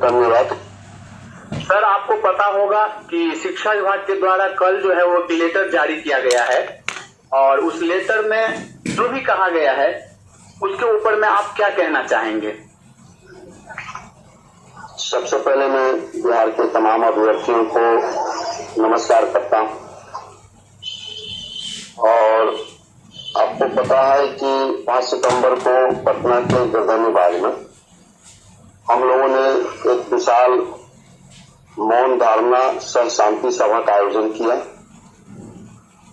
धन्यवाद। सर, आपको पता होगा कि शिक्षा विभाग के द्वारा कल जो है वो लेटर जारी किया गया है और उस लेटर में जो भी कहा गया है उसके ऊपर में आप क्या कहना चाहेंगे? सबसे पहले मैं बिहार के तमाम अभ्यर्थियों को नमस्कार करता हूं और आपको पता है कि 5 सितंबर को पटना के गर्दनीबाग में हम लोगों ने एक विशाल मौन धारणा सह शांति सभा का आयोजन किया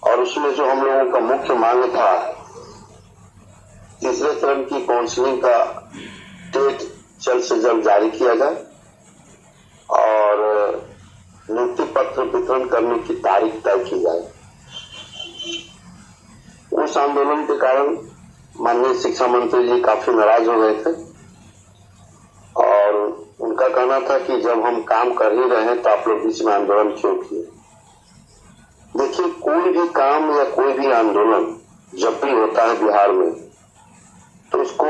और उसमें जो हम लोगों का मुख्य मांग था, तीसरे चरण की काउंसलिंग का डेट जल्द से जल्द जारी किया जाए और नियुक्ति पत्र वितरण करने की तारीख तय की जाए। उस आंदोलन के कारण माननीय शिक्षा मंत्री जी काफी नाराज हो गए थे और उनका कहना था कि जब हम काम कर ही रहे हैं तो आप लोग बीच में आंदोलन क्यों किए। देखिए, कोई भी काम या कोई भी आंदोलन जब भी होता है बिहार में तो उसको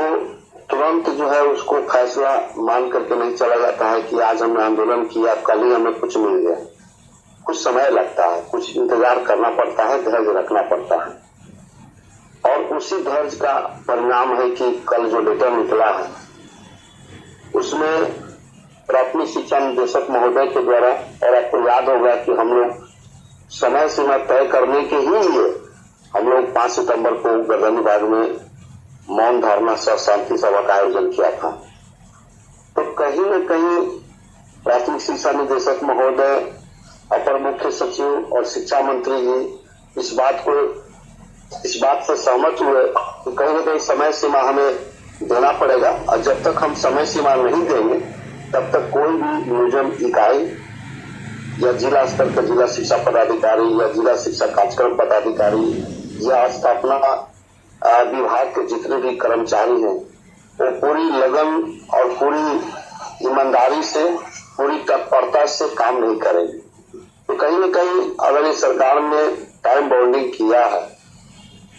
तुरंत जो है उसको फैसला मान करके नहीं चला जाता है कि आज हमने आंदोलन किया, कल ही हमें कुछ मिल गया। कुछ समय लगता है, कुछ इंतजार करना पड़ता है, धैर्य रखना पड़ता है और उसी धैर्य का परिणाम है कि कल जो लेटर निकला है उसमें प्राथमिक शिक्षा निदेशक महोदय के द्वारा, और आपको याद होगा कि हम लोग समय सीमा तय करने के ही लिए हम लोग 5 सितंबर को गर्दनीबाग में मौन धारणा सह शांति सभा का आयोजन किया था। तो कहीं न कहीं प्राथमिक शिक्षा निदेशक महोदय, अपर मुख्य सचिव और शिक्षा मंत्री जी इस बात से सहमत हुए कि कहीं न कहीं समय सीमा हमें देना पड़ेगा और जब तक हम समय सीमा नहीं देंगे तब तक कोई भी नियोजन इकाई या जिला स्तर का जिला शिक्षा पदाधिकारी या जिला शिक्षा कार्यक्रम पदाधिकारी या स्थापना विभाग के जितने भी कर्मचारी हैं वो पूरी लगन और पूरी ईमानदारी से, पूरी तत्परता से काम नहीं करेंगे। तो कहीं न कहीं अगर इस सरकार ने टाइम बाउंडिंग किया है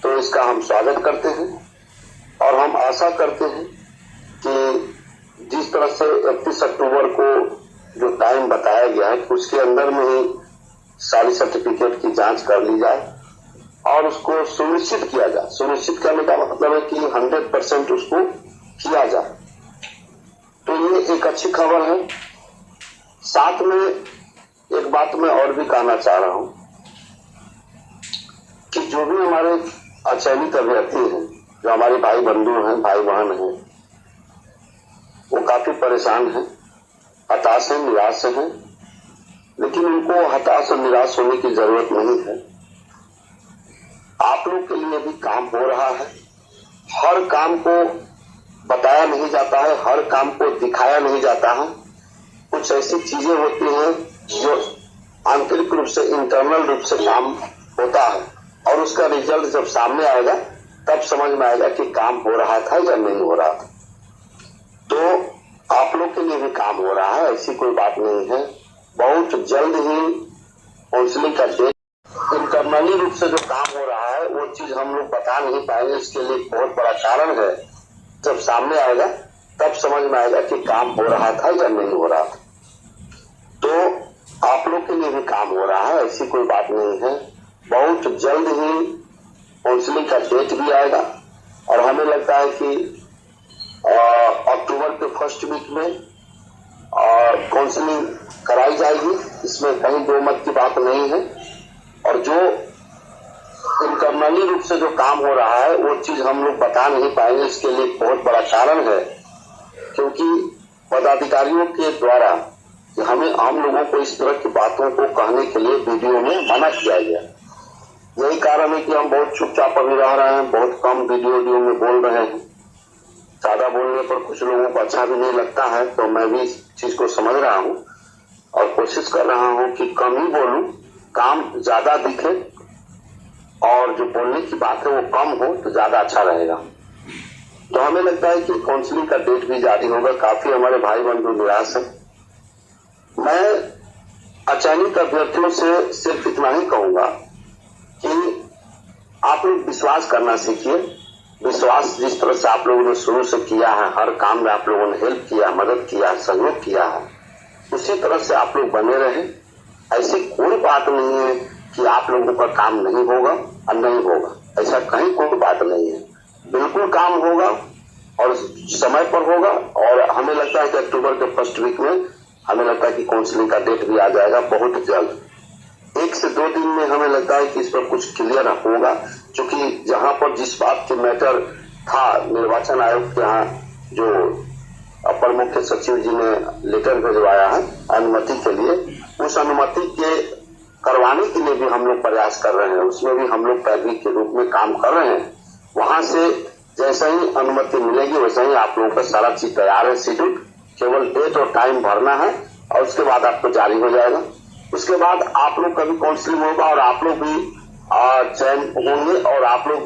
तो इसका हम स्वागत करते हैं और हम आशा करते हैं कि जिस तरह से 31 अक्टूबर को जो टाइम बताया गया है उसके अंदर में ही सारी सर्टिफिकेट की जांच कर ली जाए और उसको सुनिश्चित किया जाए। सुनिश्चित करने का मतलब है कि 100% उसको किया जाए। तो ये एक अच्छी खबर है। साथ में एक बात मैं और भी कहना चाह रहा हूं कि जो भी हमारे अचयनित अभ्यर्थी हैं, जो हमारे भाई बंधु हैं, भाई बहन हैं, वो काफी परेशान हैं, हताश हैं, निराश हैं, लेकिन उनको हताश और निराश होने की जरूरत नहीं है। आप लोग के लिए भी काम हो रहा है। हर काम को बताया नहीं जाता है, हर काम को दिखाया नहीं जाता है। कुछ ऐसी चीजें होती हैं जो आंतरिक रूप से, इंटरनल रूप से काम होता है और उसका रिजल्ट जब सामने आएगा तब समझ में आएगा कि काम हो रहा था या नहीं हो रहा था। तो आप लोग के लिए भी काम हो रहा है, ऐसी कोई बात नहीं है। बहुत जल्द ही काउंसलिंग का डेट, इंटरनली रूप से जो काम हो रहा है वो चीज हम लोग बता नहीं पाएंगे। इसके लिए बहुत बड़ा कारण है, जब सामने आएगा तब समझ में आएगा कि काम हो रहा था या नहीं हो रहा था। तो आप लोग के लिए भी काम हो रहा है, ऐसी कोई बात नहीं है। बहुत जल्द ही काउंसलिंग का डेट भी आएगा और हमें लगता है कि अक्टूबर के फर्स्ट वीक में काउंसलिंग कराई जाएगी। इसमें कहीं दो मत की बात नहीं है। और जो इंटरनली रूप से जो काम हो रहा है वो चीज हम लोग बता नहीं पाएंगे। इसके लिए बहुत बड़ा कारण है क्योंकि पदाधिकारियों के द्वारा हमें, हम लोगों को इस तरह की बातों को कहने के लिए वीडियो में मना किया गया। यही कारण है कि हम बहुत चुपचाप अभी रह रहे हैं, बहुत कम वीडियो में बोल रहे हैं। ज्यादा बोलने पर कुछ लोगों को अच्छा भी नहीं लगता है, तो मैं भी इस चीज को समझ रहा हूँ और कोशिश कर रहा हूँ कि कम ही बोलूं, काम ज्यादा दिखे और जो बोलने की बात है वो कम हो तो ज्यादा अच्छा रहेगा। तो हमें लगता है कि काउंसलिंग का डेट भी जारी होगा। काफी हमारे भाई बंधु निराश है। मैं अचयनित अभ्यर्थियों से सिर्फ इतना ही कहूंगा कि आप लोग विश्वास करना सीखिए। विश्वास जिस तरह से आप लोगों ने शुरू से किया है, हर काम में आप लोगों ने हेल्प किया, मदद किया, सहयोग किया है, उसी तरह से आप लोग बने रहे। ऐसी कोई बात नहीं है कि आप लोगों का काम नहीं होगा और नहीं होगा, ऐसा कहीं कोई बात नहीं है। बिल्कुल काम होगा और समय पर होगा। और हमें लगता है कि अक्टूबर के फर्स्ट वीक में हमें लगता है कि काउंसलिंग का डेट भी आ जाएगा बहुत जल्द। 1 से 2 दिन में हमें लगता है कि इस पर कुछ क्लियर होगा, क्योंकि जहां पर जिस बात के मैटर था निर्वाचन आयोग के यहाँ जो अपर मुख्य सचिव जी ने लेटर भिजवाया है अनुमति के लिए, उस अनुमति के करवाने के लिए भी हम लोग प्रयास कर रहे हैं, उसमें भी हम लोग पैरवी के रूप में काम कर रहे हैं। वहां से जैसे ही अनुमति मिलेगी वैसे ही आप लोगों का सारा चीज तैयार है, शेड्यूल, केवल डेट और टाइम भरना है और उसके बाद आपको जारी हो जाएगा। उसके बाद आप लोग का भी काउंसलिंग होगा और आप लोग भी चयन होंगे और आप लोग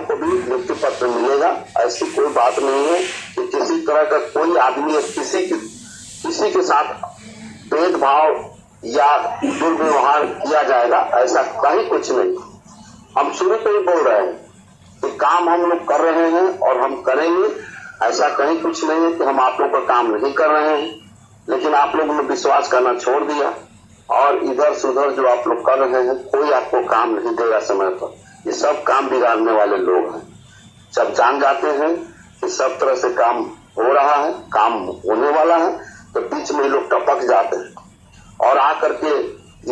को भी नियुक्ति पत्र मिलेगा। ऐसी कोई बात नहीं है कि किसी तरह का कोई आदमी किसी के साथ भेदभाव या दुर्व्यवहार किया जाएगा, ऐसा कहीं कुछ नहीं। हम शुरू से ही बोल रहे हैं कि काम हम लोग कर रहे हैं और हम करेंगे, ऐसा कहीं कुछ नहीं है कि हम आप लोग का काम नहीं कर रहे हैं। लेकिन आप लोगों ने विश्वास करना छोड़ दिया और इधर से उधर जो आप लोग कर रहे हैं, कोई आपको काम नहीं देगा समय पर। ये सब काम बिगाड़ने वाले लोग हैं। जब जान जाते हैं कि सब तरह से काम हो रहा है, काम होने वाला है, तो बीच में लोग टपक जाते हैं और आकर के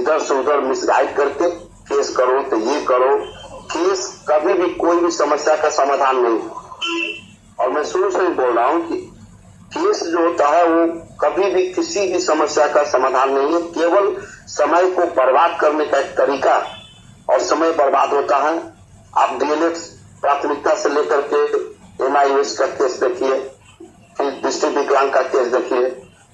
इधर से उधर मिसगाइड करके केस करो तो ये करो। केस कभी भी कोई भी समस्या का समाधान नहीं। और मैं शुरू से ही बोल रहा हूँ कि केस जो होता है वो कभी भी किसी भी समस्या का समाधान नहीं है, केवल समय को बर्बाद करने का एक तरीका, और समय बर्बाद होता है। आप डीएलएड प्राथमिकता से लेकर के एमआईएस का केस देखिए, फिर डिस्ट्रिक्ट विकलांग का केस देखिए,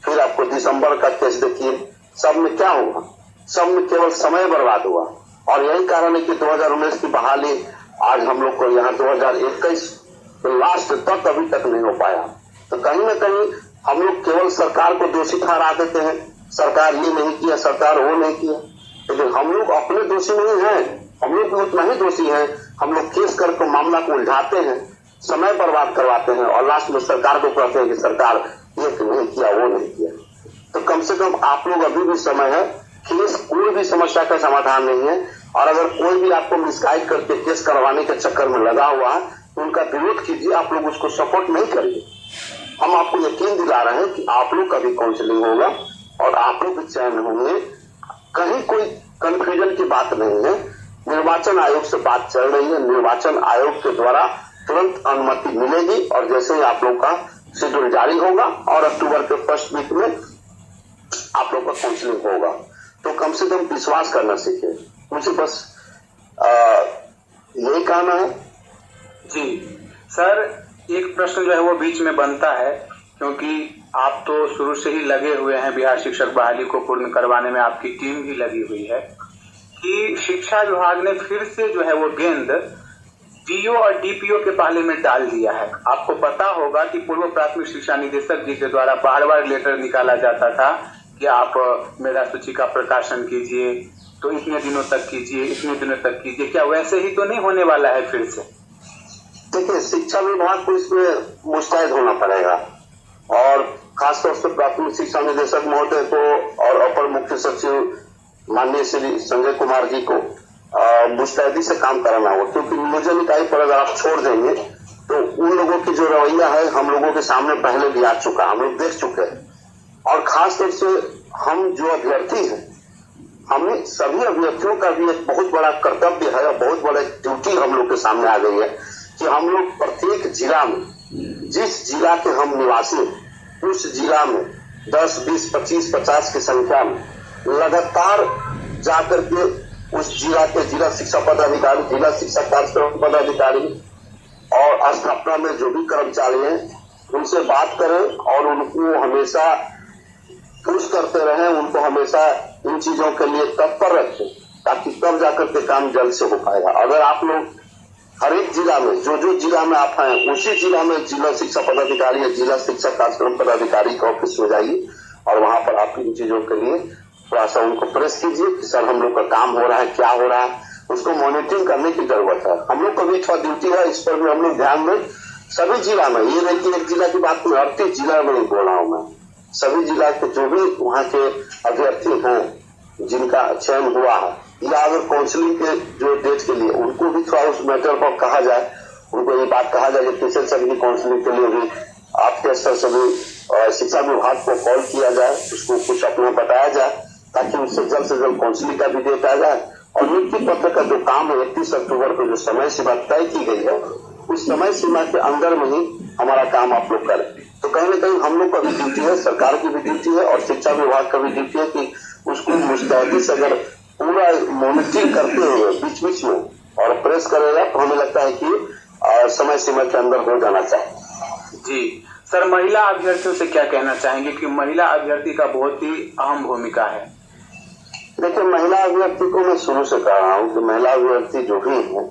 फिर आपको दिसंबर का केस देखिए, सब में क्या हुआ? सब में केवल समय बर्बाद हुआ। और यही कारण है कि 2019 की बहाली आज हम लोग को यहाँ 2021 लास्ट तक अभी तक नहीं हो पाया। तो कहीं ना कहीं हम लोग केवल सरकार को दोषी ठहरा देते हैं, सरकार ये नहीं किया, सरकार वो नहीं किया, लेकिन हम लोग अपने दोषी नहीं हैं। हम लोग भी उतना ही दोषी हैं। हम लोग केस करके मामला को उलझाते हैं, समय बर्बाद करवाते हैं और लास्ट में सरकार को कहते हैं कि सरकार ये नहीं किया, वो नहीं किया। तो कम से कम आप लोग अभी भी समय है। केस कोई भी समस्या का समाधान नहीं है, और अगर कोई भी आपको मिसगाइड करके केस करवाने के चक्कर में लगा हुआ है तो उनका विरोध कीजिए, आप लोग उसको सपोर्ट नहीं करिए। हम आपको यकीन दिला रहे हैं कि आप लोग का भी काउंसलिंग होगा और आप लोग भी चयन होंगे। कहीं कोई कंफ्यूजन की बात नहीं है। निर्वाचन आयोग से बात चल रही है, निर्वाचन आयोग के द्वारा तुरंत अनुमति मिलेगी और जैसे ही आप लोग का शेड्यूल जारी होगा और अक्टूबर के फर्स्ट वीक में आप लोग का काउंसलिंग होगा। तो कम से कम विश्वास करना सीखे। मुझे बस यही कहना है। जी सर, एक प्रश्न जो है वो बीच में बनता है, क्योंकि आप तो शुरू से ही लगे हुए हैं बिहार शिक्षक बहाली को पूर्ण करवाने में, आपकी टीम भी लगी हुई है, कि शिक्षा विभाग ने फिर से जो है वो गेंद डीओ और डीपीओ के पहले में डाल दिया है। आपको पता होगा कि पूर्व प्राथमिक शिक्षा निदेशक जी के द्वारा बार बार लेटर निकाला जाता था कि आप मेधा सूची का प्रकाशन कीजिए, तो इतने दिनों तक कीजिए, इतने दिनों तक कीजिए। क्या वैसे ही तो नहीं होने वाला है फिर से? देखिए, शिक्षा विभाग को इसमें मुस्तैद होना पड़ेगा और खासतौर से प्राथमिक शिक्षा निदेशक महोदय को और अपर मुख्य सचिव माननीय श्री संजय कुमार जी को मुस्तैदी से काम कराना होगा, क्योंकि मुझे निकाय पर अगर आप छोड़ देंगे तो उन लोगों की जो रवैया है हम लोगों के सामने पहले भी आ चुका, हम लोग देख चुके हैं। और खासतौर से हम जो अभ्यर्थी हैं, हमें सभी अभ्यर्थियों का भी एक बहुत बड़ा कर्तव्य है और बहुत बड़ा ड्यूटी हम लोग के सामने आ गई है कि हम लोग प्रत्येक जिला में, जिस जिला के हम निवासी हैं, उस जिला में 10, 20, 25, 50 की संख्या में लगातार जाकर के उस जिला के जिला शिक्षा पदाधिकारी, जिला शिक्षा कार्यक्रम पदाधिकारी और स्थापना में जो भी कर्मचारी हैं उनसे बात करें और उनको हमेशा पुश करते रहें, उनको हमेशा इन चीजों के लिए तत्पर रखें, ताकि तब जाकर के काम जल्द से हो पाएगा। अगर आप लोग हर एक जिला में, जो जिला में आप हैं, उसी जिला में जिला शिक्षा पदाधिकारी या जिला शिक्षा कार्यक्रम पदाधिकारी का ऑफिस हो जाइए और वहां पर आप इन चीजों के लिए थोड़ा सा उनको प्रेस कीजिए कि सर हम लोग का काम हो रहा है, क्या हो रहा है, उसको मॉनिटरिंग करने की जरूरत है। हम लोग का भी थोड़ा ड्यूटी है, इस पर भी हम लोग ध्यान दें। सभी जिला में, ये नहीं कि एक जिला की बात नहीं, 38 जिला में नहीं बोल रहा हूं मैं, सभी जिला के जो भी वहाँ के अभ्यर्थी हैं जिनका चयन हुआ है, या अगर काउंसलिंग के जो डेट के लिए उनको भी थोड़ा उस मैटर पर कहा जाए, उनको ये बात कहा जाए कि टीचर सब की काउंसलिंग के लिए भी आपके स्तर से भी शिक्षा विभाग को कॉल किया जाए, उसको कुछ अपना बताया जाए, ताकि उससे जल्द से जल्द काउंसलिंग का भी डेट आ जाए। और नियुक्ति पत्र का जो काम है 31 अक्टूबर को जो समय सीमा तय की गई है, उस समय सीमा के अंदर में ही हमारा काम आप लोग करें। तो कहीं न कहीं हम लोग का भी ड्यूटी है, सरकार की भी ड्यूटी है और शिक्षा विभाग का भी ड्यूटी है कि उसको मुस्तैदी से अगर पूरा मॉनिटरिंग करते हुए बीच बीच में और प्रेस करेगा तो हमें लगता है कि समय सीमा के अंदर हो जाना चाहिए। जी सर, महिला अभ्यर्थियों से क्या कहना चाहेंगे कि महिला अभ्यर्थी का बहुत ही अहम भूमिका है? देखिए, महिला अभ्यर्थी को मैं शुरू से कह रहा हूँ कि महिला अभ्यर्थी जो भी है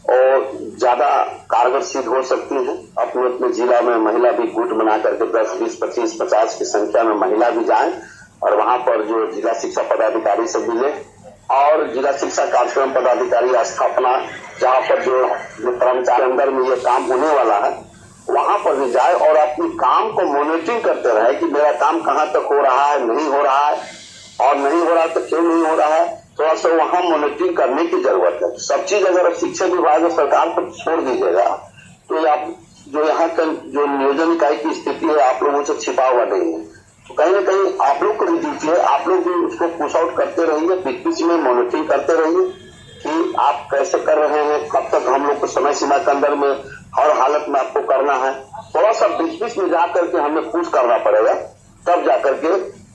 और ज्यादा कारगर सिद्ध हो सकती है। अपने अपने जिला में महिला भी गुट बना करके 10, 20, 25, 50 की संख्या में महिला भी जाए और वहां पर जो जिला शिक्षा पदाधिकारी से मिले और जिला शिक्षा कार्यक्रम पदाधिकारी स्थापना जहाँ पर जो कर्मचारी अंदर में ये काम होने वाला है वहां पर भी जाए और अपने काम को मॉनिटरिंग करते रहे कि मेरा काम कहाँ तक हो रहा है, नहीं हो रहा है, और नहीं हो रहा है तो क्यों नहीं हो रहा है। थोड़ा सा वहां मॉनिटरिंग करने की जरूरत है। सब चीज अगर शिक्षा विभाग और सरकार पर छोड़ दीजिएगा तो आप जो यहाँ का जो नियोजन इकाई की स्थिति है आप लोगों से छिपा हुआ नहीं है। तो कहीं न कहीं आप लोग को भी ड्यूटी है, आप लोग भी उसको पुश आउट करते रहिए, बीच बीच में मॉनिटरिंग करते रहिए कि आप कैसे कर रहे हैं, कब तक हम लोग को समय सीमा के अंदर में हर हालत में आपको करना है। थोड़ा सा बीच बीच में जाकर के हमें पुश करना पड़ेगा, तब जाकर के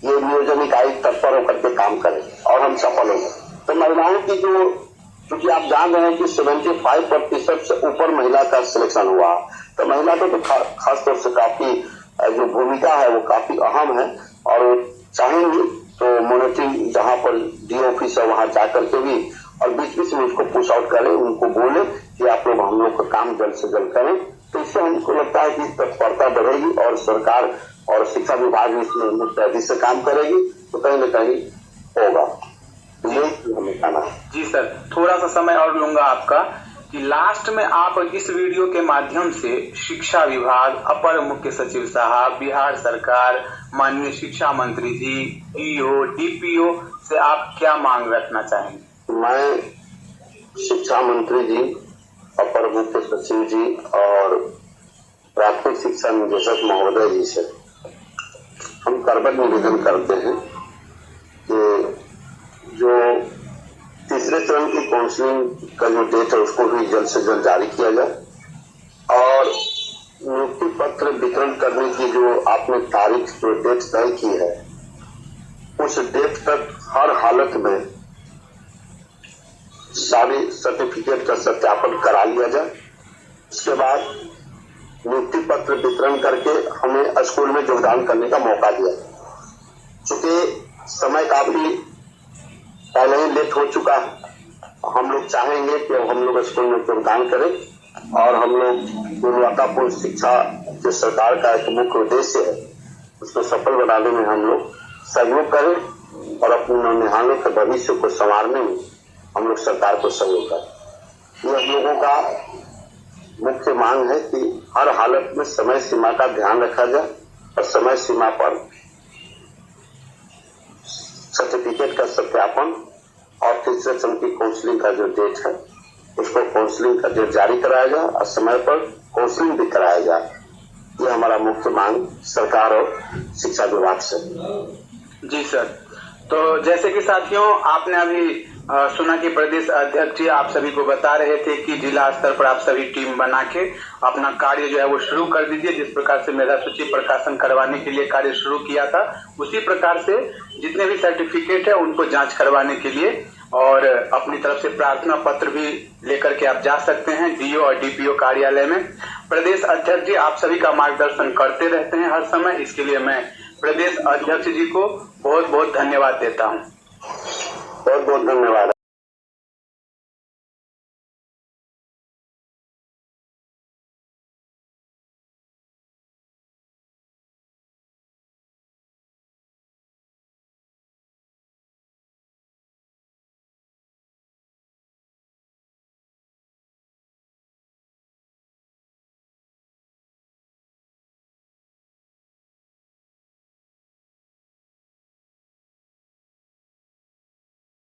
ये नियोजन इकाई तत्पर होकर के काम करे और हम सफल होंगे। तो महिलाओं की जो, क्योंकि आप जान रहे हैं कि 75% से ऊपर महिला का सिलेक्शन हुआ, तो महिला को तो खास तौर से काफी जो भूमिका है वो काफी अहम है और चाहेंगे तो मॉनिटरिंग जहाँ पर डी ऑफिस है वहां जाकर के भी और बीच बीच में उसको पुश आउट करें, उनको बोले कि आप लोग हम लोग का काम जल्द से जल्द करें। तो इससे हमको लगता है कि तत्परता बढ़ेगी और सरकार और शिक्षा विभाग इसमें मुस्तैदी से काम करेगी तो कहीं न कहीं होगा। ये हमें कहना है। जी सर, थोड़ा सा समय और लूंगा आपका कि लास्ट में आप इस वीडियो के माध्यम से शिक्षा विभाग, अपर मुख्य सचिव साहब, बिहार सरकार, माननीय शिक्षा मंत्री जी, डीओ, डीपीओ से आप क्या मांग रखना चाहेंगे? मैं शिक्षा मंत्री जी, अपर मुख्य सचिव जी और प्राथमिक शिक्षा निदेशक महोदय जी से हम करबद्ध निवेदन करते हैं कि जो तीसरे चरण की काउंसलिंग का जो डेट है उसको भी जल्द से जल्द जारी किया जाए और नियुक्ति पत्र वितरण करने की जो आपने तारीख जो डेट तय की है उस डेट तक हर हालत में सारे सर्टिफिकेट का सत्यापन करा लिया जाए। उसके बाद नियुक्ति पत्र वितरण करके हमें स्कूल में योगदान करने का मौका दिया। चूंकि समय काफी पहले ही लेट हो चुका है, हम लोग चाहेंगे कि हम लोग स्कूल में योगदान करें और हम लोग गुणवत्तापूर्ण शिक्षा जो सरकार का एक मुख्य उद्देश्य है उसको सफल बनाने में हम लोग सहयोग करें और अपने नौनिहालों के भविष्य को संवारने में हम लोग सरकार को सहयोग करें। ये हम लोगों का मुख्य मांग है कि हर हालत में समय सीमा का ध्यान रखा जाए और समय सीमा पर सर्टिफिकेट का सत्यापन और तीसरे चरण की काउंसलिंग का जो डेट है उसको काउंसलिंग का डेट जारी कराया जाए और समय पर काउंसलिंग भी कराया जाए। ये हमारा मुख्य मांग सरकार और शिक्षा विभाग से। जी सर, तो जैसे कि साथियों आपने अभी सुना कि प्रदेश अध्यक्ष जी आप सभी को बता रहे थे कि जिला स्तर पर आप सभी टीम बना के अपना कार्य जो है वो शुरू कर दीजिए। जिस प्रकार से मेधा सूची प्रकाशन करवाने के लिए कार्य शुरू किया था उसी प्रकार से जितने भी सर्टिफिकेट है उनको जांच करवाने के लिए और अपनी तरफ से प्रार्थना पत्र भी लेकर के आप जा सकते हैं डीओ और डीपीओ कार्यालय में। प्रदेश अध्यक्ष जी आप सभी का मार्गदर्शन करते रहते हैं हर समय, इसके लिए मैं प्रदेश अध्यक्ष जी को बहुत बहुत धन्यवाद देता हूँ। बहुत बहुत धन्यवाद।